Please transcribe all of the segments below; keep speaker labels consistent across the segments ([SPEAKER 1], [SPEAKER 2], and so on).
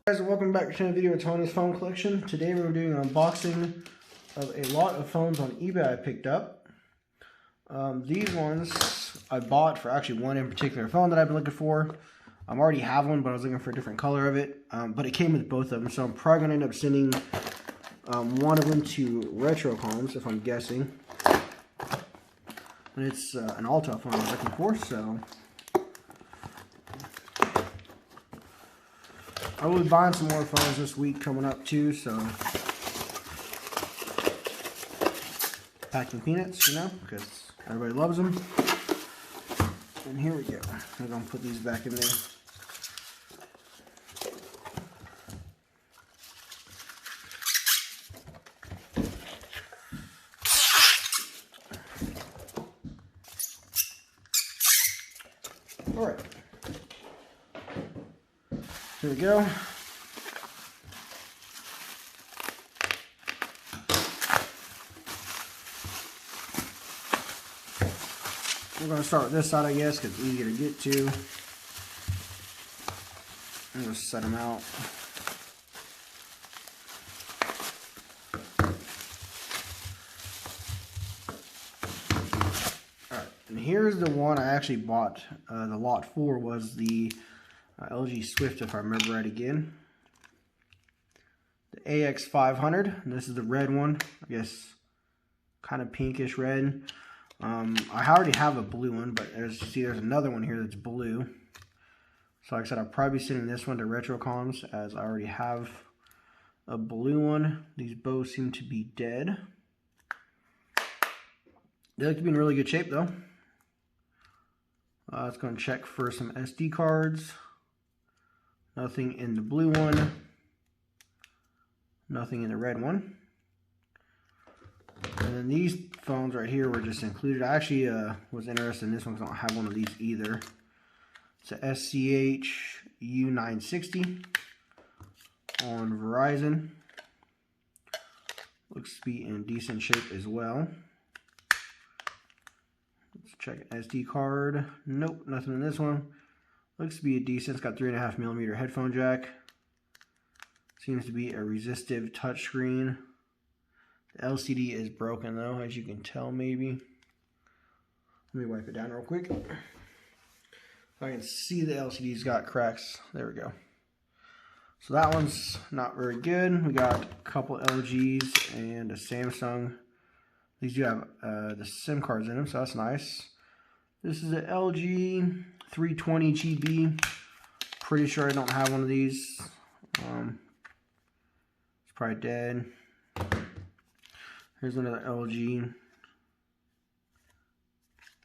[SPEAKER 1] Guys, welcome back to another video of Tony's phone collection. Today we're doing an unboxing of a lot of phones on eBay I picked up. These ones I bought for actually one in particular phone that I've been looking for. I already have one, but I was looking for a different color of it. But it came with both of them, so I'm probably going to end up sending one of them to Retrocomms, if I'm guessing. And it's an Alta phone I was looking for, so I will be buying some more phones this week coming up too, so packing peanuts, you know, because everybody loves them. And here we go. I'm going to put these back in there. Alright. Here we go. We're going to start with this side, I guess, because it's easier to get to. I'm going to set them out. Alright, and here's the one I actually bought. The lot 4 was the LG Swift, if I remember right again. The AX500. And this is the red one. I guess kind of pinkish red. I already have a blue one, but there's another one here that's blue. So like I said, I'll probably be sending this one to Retrocomms, as I already have a blue one. These both seem to be dead. They look to be in really good shape though. Let's go and check for some SD cards. Nothing in the blue one. Nothing in the red one. And then these phones right here were just included. I actually was interested in this one because I don't have one of these either. It's a SCH U960 on Verizon. Looks to be in decent shape as well. Let's check an SD card. Nope, nothing in this one. Looks to be a decent. It's got 3.5mm headphone jack. Seems to be a resistive touchscreen. The LCD is broken though, as you can tell maybe. Let me wipe it down real quick. I can see the LCD's got cracks. There we go. So that one's not very good. We got a couple LGs and a Samsung. These do have the SIM cards in them, so that's nice. This is an LG 320 GB. Pretty sure I don't have one of these. It's probably dead. Here's another LG.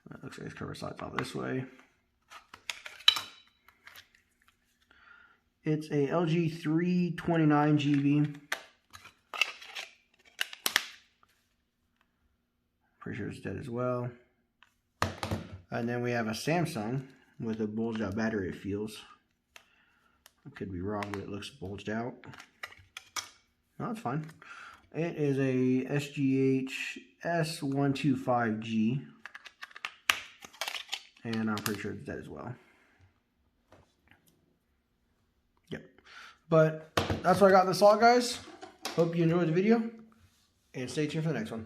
[SPEAKER 1] That looks like its cover slides out this way. It's a LG 329 GB. Pretty sure it's dead as well. And then we have a Samsung with a bulged out battery, it feels. I could be wrong, but it looks bulged out. No, it's fine. It is a SGH S125G. And I'm pretty sure it's dead as well. Yep. But that's what I got in this lot, guys. Hope you enjoyed the video. And stay tuned for the next one.